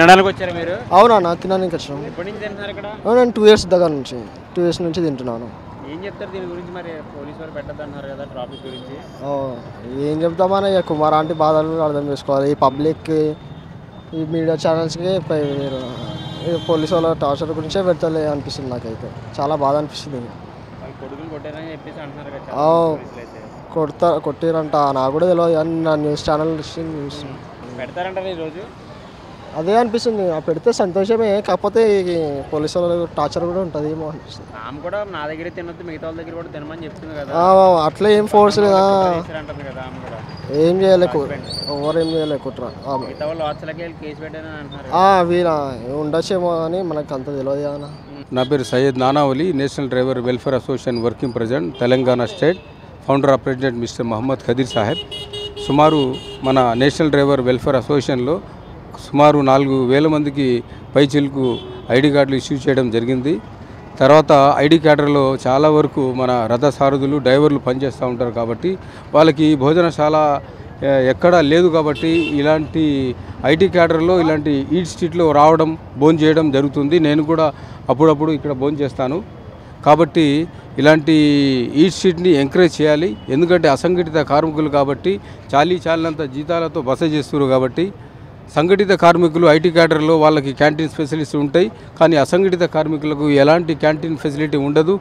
తినడానికి వచ్చారా మీరు? అవునా, తినడానికి వచ్చాను. ఎప్పటి నుంచి తింటున్నారు ఇక్కడ? నేను 2 years దగ్గర నుంచి 2 years నుంచి తింటున్నాను. ఏం చెప్తారు దీని గురించి? మరి పోలీసు వారు పెట్టద్దన్నారు కదా ట్రాఫిక్ గురించి. ఏం చెప్తామని ఇక కుమార్ ఆంటీ బాధలు అర్థం చేసుకోవాలి. ఈ పబ్లిక్కి, ఈ మీడియా ఛానల్స్కి పోలీసు వాళ్ళ టార్చర్ గురించే పెడతలే అనిపిస్తుంది. నాకైతే చాలా బాధ అనిపిస్తుంది. కొడుకులు కొట్టారని చెప్పేసి అంటున్నారు కదా. కొట్టిరంట, నాకు కూడా తెలియదు కానీ నా న్యూస్ ఛానల్ న్యూస్ పెడతారంటారు ఈరోజు. అదే అనిపిస్తుంది. పెడితే సంతోషమే, కాకపోతే పోలీసు వాళ్ళ టార్చర్ కూడా ఉంటుంది ఏమో అనిపిస్తుంది. ఆమె కూడా నా దగ్గర తినొద్దు, మిగతా వాళ్ళ దగ్గర కూడా తినమని చెప్తుంది కదా. అట్లా ఏం ఫోర్స్ లేదా, అంటుంది కదా ఆమె కూడా. ఏం చేయలేకు, ఎవరు ఏం చేయలేకుట్రా. మిగతా వాళ్ళు హాస్టల్కి వెళ్ళి కేసు పెట్టారని అంటున్నారు. వీళ్ళ ఉండొచ్చేమో అని మనకు అంత తెలియదు కదా. నా పేరు Syed Nanavali, national driver welfare association working president, Telangana state. Founder of president mister Mohammed Khadeer Saheb. సుమారు మన నేషనల్ డ్రైవర్ వెల్ఫేర్ అసోసియేషన్లో సుమారు 4,000 మందికి పైచిలకు ఐడి కార్డులు ఇష్యూ చేయడం జరిగింది. తర్వాత ఐడి క్యాడర్లో చాలా వరకు మన రథ సారథులు, డ్రైవర్లు పనిచేస్తూ ఉంటారు కాబట్టి వాళ్ళకి భోజనశాల ఎక్కడా లేదు. కాబట్టి ఇలాంటి ఐటీ క్యాడర్లో ఇలాంటి ఈట్ స్ట్రీట్లో రావడం, భోజనం చేయడం జరుగుతుంది. నేను కూడా అప్పుడప్పుడు ఇక్కడ భోజనం చేస్తాను. కాబట్టి ఇలాంటి ఈట్ స్ట్రీట్ని ఎంకరేజ్ చేయాలి. ఎందుకంటే అసంఘటిత కార్మికులు కాబట్టి చాలినంత జీతాలతో బస చేస్తున్నారు. కాబట్టి సంఘటిత కార్మికులు ఐటీ క్యాడర్లో వాళ్ళకి క్యాంటీన్ ఫెసిలిటీస్ ఉంటాయి, కానీ అసంఘటిత కార్మికులకు ఎలాంటి క్యాంటీన్ ఫెసిలిటీ ఉండదు.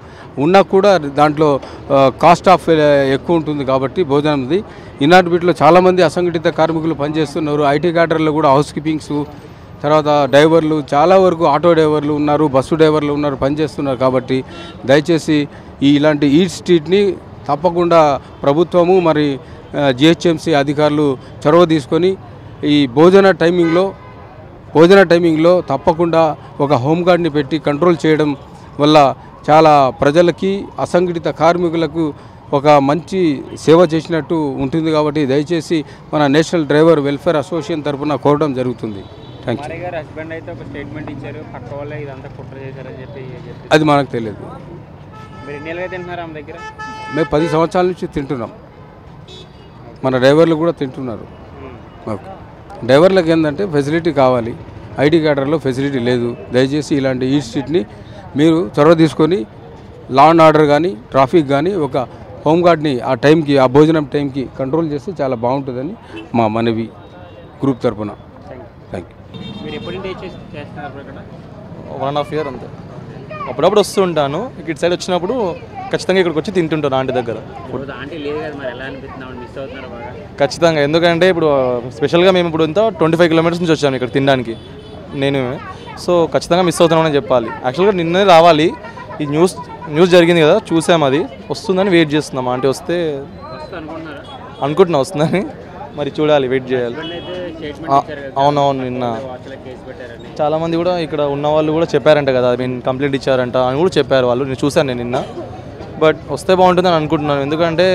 ఉన్నా కూడా దాంట్లో కాస్ట్ ఆఫ్ ఎక్కువ ఉంటుంది. కాబట్టి భోజనంది ఈనాటి వీటిలో చాలామంది అసంఘటిత కార్మికులు పనిచేస్తున్నారు. ఐటీ క్యాడర్లో కూడా హౌస్ కీపింగ్స్, తర్వాత డ్రైవర్లు, చాలా వరకు ఆటో డ్రైవర్లు ఉన్నారు, బస్సు డ్రైవర్లు ఉన్నారు, పనిచేస్తున్నారు. కాబట్టి దయచేసి ఇలాంటి ఈట్ స్ట్రీట్ని తప్పకుండా ప్రభుత్వము మరి జిహెచ్ఎంసీ అధికారులు చొరవ తీసుకొని ఈ భోజన టైమింగ్లో తప్పకుండా ఒక హోంగార్డ్ని పెట్టి కంట్రోల్ చేయడం వల్ల చాలా ప్రజలకి, అసంఘటిత కార్మికులకు ఒక మంచి సేవ చేసినట్టు ఉంటుంది. కాబట్టి దయచేసి మన నేషనల్ డ్రైవర్ వెల్ఫేర్ అసోసియేషన్ తరఫున కోరడం జరుగుతుంది. Thank you. హస్బెండ్ అయితే ఒక స్టేట్మెంట్ ఇచ్చారు, పక్క వాళ్ళే ఇదంతా కుట్ర చేశారని చెప్పి. అది మనకు తెలియదు. మీరు ఎన్ని ఏళ్ళుగా తింటున్నారు ఆమె దగ్గర? మేము 10 సంవత్సరాల నుంచి తింటున్నాం. మన డ్రైవర్లు కూడా తింటున్నారు. ఓకే, డ్రైవర్లకు ఏంటంటే ఫెసిలిటీ కావాలి, ఐటీ క్యాడర్లో ఫెసిలిటీ లేదు. దయచేసి ఇలాంటి ఈ స్ట్రీట్ని మీరు చొరవ తీసుకొని లా అండ్ ఆర్డర్ కానీ, ట్రాఫిక్ కానీ ఒక హోంగార్డ్ని ఆ టైంకి, ఆ భోజనం టైంకి కంట్రోల్ చేస్తే చాలా బాగుంటుందని మా మనవి గ్రూప్ తరఫున. Thank you. మీరు ఎప్పటి నుంచి చేస్తున్నారు ఇక్కడ? 1.5 year అంతే. అప్పుడప్పుడు వస్తూ ఉంటాను. ఇటు సైడ్ వచ్చినప్పుడు ఖచ్చితంగా ఇక్కడికి వచ్చి తింటుంటాను ఆంటీ దగ్గర. ఆంటీ లేదు కదా, మరి ఎలా అనిపిస్తున్నావు? మిస్ అవుతున్నారు బాగా? ఖచ్చితంగా, ఎందుకంటే ఇప్పుడు స్పెషల్గా మేము ఇప్పుడు ఇంత 25 kilometers నుంచి వచ్చాము ఇక్కడ తినడానికి నేను. సో ఖచ్చితంగా మిస్ అవుతున్నామని చెప్పాలి. యాక్చువల్గా నిన్నే రావాలి. ఈ న్యూస్ జరిగింది కదా, చూసాము, అది వస్తుందని వెయిట్ చేస్తున్నాం. ఆంటీ వస్తే అనుకుంటున్నా వస్తుందని, మరి చూడాలి, వెయిట్ చేయాలి. అవునవును, నిన్న చాలామంది కూడా ఇక్కడ ఉన్న వాళ్ళు కూడా చెప్పారంట కదా, కంప్లైంట్ ఇచ్చారంట అని కూడా చెప్పారు వాళ్ళు. నేను చూశాను నేను నిన్న. బట్ వస్తే బాగుంటుందని అనుకుంటున్నాను. ఎందుకంటే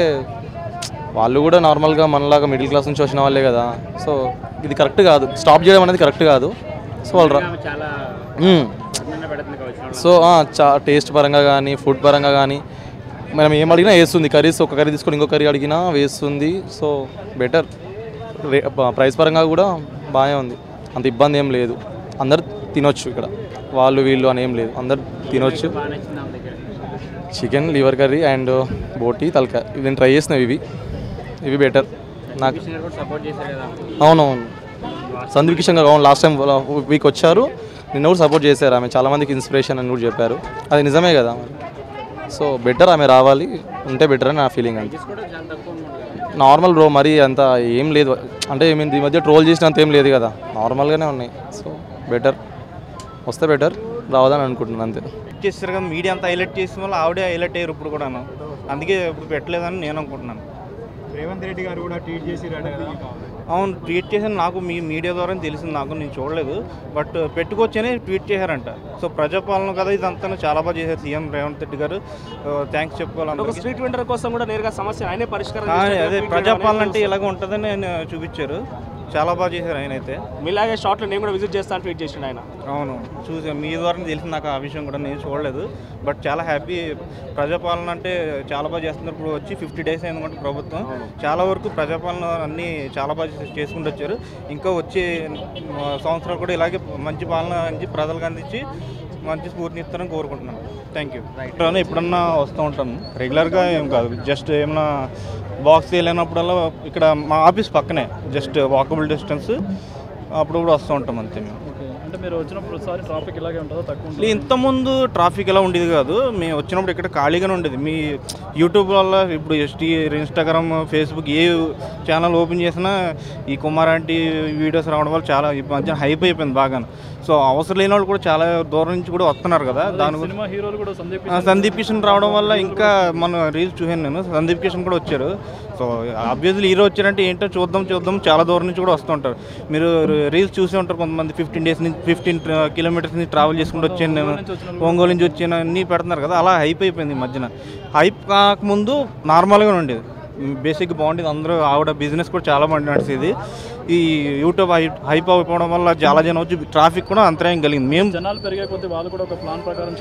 వాళ్ళు కూడా నార్మల్గా మనలాగా మిడిల్ క్లాస్ నుంచి వచ్చిన వాళ్ళే కదా. సో ఇది కరెక్ట్ కాదు, స్టాప్ చేయడం అనేది కరెక్ట్ కాదు. సో వాళ్ళు సో టేస్ట్ పరంగా కానీ, ఫుడ్ పరంగా కానీ మనం ఏం అడిగినా వేస్తుంది. కర్రీస్ ఒక కర్రీ తీసుకొని ఇంకో కర్రీ అడిగినా వేస్తుంది. So better. ప్రైస్ పరంగా కూడా బాగానే ఉంది, అంత ఇబ్బంది ఏం లేదు. అందరు తినొచ్చు ఇక్కడ, వాళ్ళు వీళ్ళు అని ఏం లేదు, అందరు తినొచ్చు. చికెన్ లివర్ కర్రీ అండ్ బోటీ తలకాయ ఇవి నేను ట్రై చేసినవి, ఇవి బెటర్ నాకు. అవునవును, సందీప్ కిషన్ గారు లాస్ట్ టైం వీక్ వచ్చారు, నిన్న కూడా సపోర్ట్ చేశారు. ఆమె చాలామందికి ఇన్స్పిరేషన్ అని కూడా చెప్పారు. అది నిజమే కదా. సో బెటర్, ఆమె రావాలి, ఉంటే బెటర్ అని నా ఫీలింగ్. అంతే నార్మల్ బ్రో, మరీ అంత ఏం లేదు. అంటే మేము ఈ మధ్య ట్రోల్ చేసినంత ఏం లేదు కదా, నార్మల్గానే ఉన్నాయి. సో బెటర్, వస్తే బెటర్, రావదని అనుకుంటున్నాను అంతే. చేస్తారు కదా మీడియా అంతా హైలైట్ చేసిన వాళ్ళు ఆవిడే హైలైట్ అయ్యారు ఇప్పుడు కూడాను. అందుకే ఇప్పుడు పెట్టలేదని నేను అనుకుంటున్నాను. రేవంత్ రెడ్డి గారు కూడా ట్వీట్ చేసి, అవును ట్వీట్ చేశాను, నాకు మీ మీడియా ద్వారా తెలిసింది, నాకు నేను చూడలేదు. బట్ పెట్టుకొచ్చని ట్వీట్ చేశారంట. సో ప్రజాపాలన కదా ఇదంతా చాలా బాగా చేశారు సీఎం రేవంత్ రెడ్డి గారు. థ్యాంక్స్ చెప్పుకోవాలి. స్ట్రీట్ వెండర్ కోసం కూడా నేరుగా సమస్య ఆయనే పరిష్కారం. అదే ప్రజాపాలన అంటే ఇలాగ ఉంటుందని ఆయన చూపించారు. చాలా బాగా చేశారు ఆయన అయితే. మీలాగే షార్ట్లో నేను కూడా విజిట్ చేస్తాను ట్వీట్ చేసిండు ఆయన. అవును చూసాను, మీ ద్వారా తెలిసింది నాకు ఆ విషయం కూడా, నేను చూడలేదు. బట్ చాలా హ్యాపీ. ప్రజాపాలన అంటే చాలా బాగా చేస్తున్నారు. ఇప్పుడు వచ్చి 50 days అయిందన్నమాట ప్రభుత్వం. చాలా వరకు ప్రజాపాలన అన్నీ చాలా బాగా చేసుకుంటూ వచ్చారు. ఇంకా వచ్చే సంవత్సరాలు కూడా ఇలాగే మంచి పాలన అందించి ప్రజలకు అందించి మంచి స్ఫూర్తినిస్తారని కోరుకుంటున్నాను. Thank you. ఎప్పుడన్నా వస్తూ ఉంటాను, రెగ్యులర్గా ఏం కాదు, జస్ట్ ఏమన్నా బాక్స్ వెళ్ళినప్పుడల్లా ఇక్కడ మా ఆఫీస్ పక్కనే, జస్ట్ వాకబుల్ డిస్టెన్స్, అప్పుడప్పుడు వస్తూ ఉంటాం అంతే మేము. అంటే మీరు వచ్చినప్పుడు ఒకసారి ట్రాఫిక్ ఇలాగే ఉంటుందో తక్కువ? ఇంతకుముందు ట్రాఫిక్ ఎలా ఉండేది కాదు, మేము వచ్చినప్పుడు ఇక్కడ ఖాళీగానే ఉండేది. మీ యూట్యూబ్ వల్ల ఇప్పుడు ఇన్స్టాగ్రామ్, ఫేస్బుక్ ఏ ఛానల్ ఓపెన్ చేసినా ఈ కుమార్ ఆంటీ వీడియోస్ రావడం వల్ల చాలా ఈ మధ్య హైప్ అయిపోయింది బాగా. సో అవసరం లేని వాళ్ళు కూడా చాలా దూరం నుంచి కూడా వస్తున్నారు కదా. దాని సినిమా హీరోలు కూడా సందీప్ కిషన్ రావడం వల్ల ఇంకా మన రీల్స్ చూసాను నేను, సందీప్ కిషన్ కూడా వచ్చారు. సో ఆబ్వియస్లీ హీరో వచ్చారంటే ఏంటో చూద్దాం చాలా దూరం నుంచి కూడా వస్తుంటారు. మీరు రీల్స్ చూసే ఉంటారు, కొంతమంది 15 kilometers నుంచి ట్రావెల్ చేసుకుంటూ వచ్చాను నేను, ఒంగోలు నుంచి వచ్చాను, అన్నీ పెడుతున్నారు కదా. అలా హైప్ అయిపోయింది ఈ మధ్యన. హైప్ కాకముందు నార్మల్గా ఉండేది, బేసిక్గా బాగుండేది. అందరూ ఆవిడ బిజినెస్ కూడా చాలా బాగా నడిచేది. ఈ యూట్యూబ్ హైప్ అయిపోవడం వల్ల చాలా జనం వచ్చి ట్రాఫిక్ కూడా అంతరాయం కలిగింది. మేము జనాలు పెరిగే కొద్దీ వాళ్ళు కూడా ఒక ప్లాన్ ప్రకారం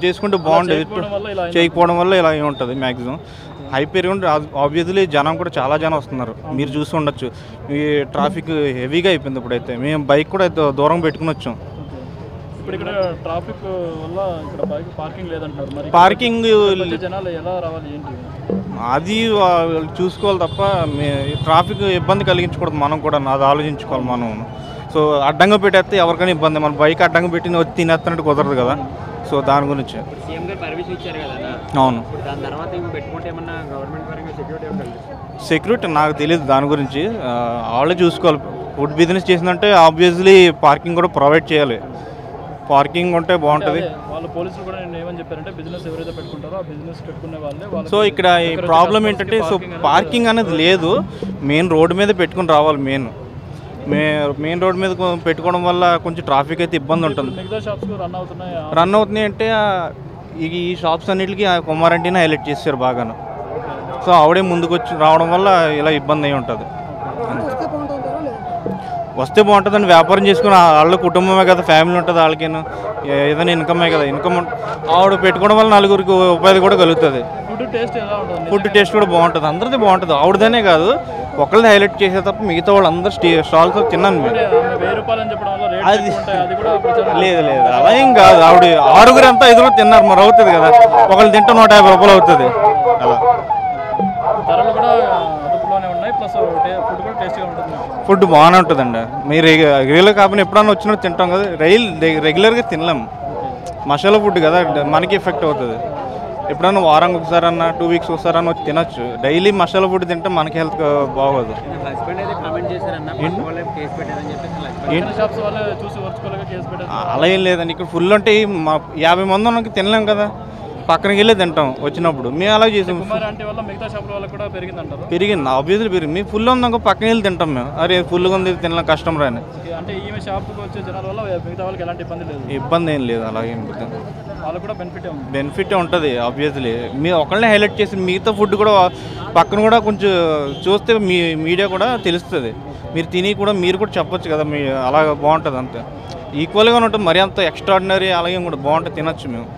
చేసుకుంటే బాగుండేది. చేయకపోవడం వల్ల ఇలా ఉంటుంది మ్యాక్సిమం. హైప్ పెరిగి ఉంటే ఆబ్వియస్లీ జనం కూడా చాలా జనం వస్తున్నారు, మీరు చూసి ఉండొచ్చు. ఈ ట్రాఫిక్ హెవీగా అయిపోయింది. ఇప్పుడైతే మేము బైక్ కూడా దూరం పెట్టుకుని వచ్చాం. ఇప్పుడు ఇక్కడ ట్రాఫిక్ వల్ల ఇక్కడ బైక్ పార్కింగ్ లేదంటున్నారు, మరి పార్కింగ్ జనాలు ఎలా రావాలి ఏంటి అది చూసుకోవాలి తప్ప ట్రాఫిక్ ఇబ్బంది కలిగించకూడదు. మనం కూడా అది ఆలోచించుకోవాలి మనం. సో అడ్డంగా పెట్టేస్తే ఎవరికైనా ఇబ్బంది, మన బైక్ అడ్డంగా పెట్టి వచ్చి తినేస్తున్నట్టు కుదరదు కదా. సో దాని గురించి సీఎం గారు పర్మిషన్ ఇచ్చారు కదా. అవును, దాని తర్వాత పెట్టుకుంటే ఏమన్నా గవర్నమెంట్ పరంగా సెక్యూరిటీ నాకు తెలియదు దాని గురించి, వాళ్ళే చూసుకోవాలి. ఫుడ్ బిజినెస్ చేసిందంటే ఆబ్వియస్లీ పార్కింగ్ కూడా ప్రొవైడ్ చేయాలి. పార్కింగ్ ఉంటే బాగుంటుంది. వాళ్ళు పోలీసులు కూడా నేను ఏమని చెప్పారంటే బిజినెస్ ఎవరైతే పెట్టుకుంటారో ఆ బిజినెస్ పెట్టుకునే వాళ్ళే. సో ఇక్కడ ఈ ప్రాబ్లం ఏంటంటే, సో పార్కింగ్ అనేది లేదు, మెయిన్ రోడ్డు మీద పెట్టుకుని రావాలి. మెయిన్ రోడ్ మీద పెట్టుకోవడం వల్ల కొంచెం ట్రాఫిక్ అయితే ఇబ్బంది ఉంటుంది. మిగతా షాప్స్ రన్ అవుతున్నాయి అంటే ఈ షాప్స్ అన్నిటికీ కుమార్ ఆంటీనే హైలైట్ చేశారు బాగాను. సో ఆవిడే ముందుకు వచ్చి రావడం వల్ల ఇలా ఇబ్బంది అయి ఉంటుంది. వస్తే బాగుంటుందండి, వ్యాపారం చేసుకుని వాళ్ళ కుటుంబమే కదా, ఫ్యామిలీ ఉంటుంది వాళ్ళకేను, ఏదైనా ఇన్కమే కదా. ఇన్కమ్ ఆవిడ పెట్టుకోవడం వల్ల నలుగురికి ఉపాధి కూడా కలుగుతుంది. ఫుడ్ టేస్ట్ కూడా బాగుంటుంది, అందరిది బాగుంటుంది. ఆవిడదనే కాదు, ఒకరిది హైలైట్ చేసే తప్ప మిగతా వాళ్ళు అందరూ స్టాల్స్ తిన్నాను మేము. అది లేదు అలా ఏం కాదు, ఆవిడ 6 అంతా 5 తిన్నారు, మరి అవుతుంది కదా. ఒకళ్ళు తింటే 150 రూపాయలు అవుతుంది. అలా ఫుడ్ బాగానే ఉంటుందండి. మీరు రెగ్యులర్ కాకపోయినా ఎప్పుడన్నా వచ్చినట్టు తింటాం కదా, రెగ్యులర్గా తినలేం. మసాలా ఫుడ్ కదా, మనకి ఎఫెక్ట్ అవుతుంది. ఎప్పుడన్నా వారానికి ఒకసారి అన్న 2 weeks ఒకసారి అన్న వచ్చి తినొచ్చు. డైలీ మసాలా ఫుడ్ తింటే మనకి హెల్త్ బాగోదు. అలా ఏం లేదండి, ఇక్కడ ఫుల్ అంటే 50 మంది ఉన్నకి తినలేం కదా, పక్కనకి వెళ్ళి తింటాం వచ్చినప్పుడు. మేము అలా చేసాం. పెరిగింది ఆబ్వియస్లీ పెరిగింది. మేము ఫుల్ ఉందాక పక్కన వెళ్ళి తింటాం మేము. అరే ఫుల్గా ఉంది తినలేం, కస్టమర్ అని. ఇబ్బంది ఏం లేదు, అలా ఏం బెనిఫిట్ ఉంటుంది ఆబ్వియస్లీ. మీరు ఒకళ్ళనే హైలైట్ చేసి మిగతా ఫుడ్ కూడా పక్కన కూడా కొంచెం చూస్తే మీడియా కూడా తెలుస్తుంది. మీరు తిని కూడా మీరు కూడా చెప్పొచ్చు కదా, మీ అలా బాగుంటుంది అంతే. ఈక్వల్గా ఉంటుంది, మరీ అంత ఎక్స్ట్రాడినరీ అలాగే కూడా బాగుంటుంది, తినొచ్చు మేము.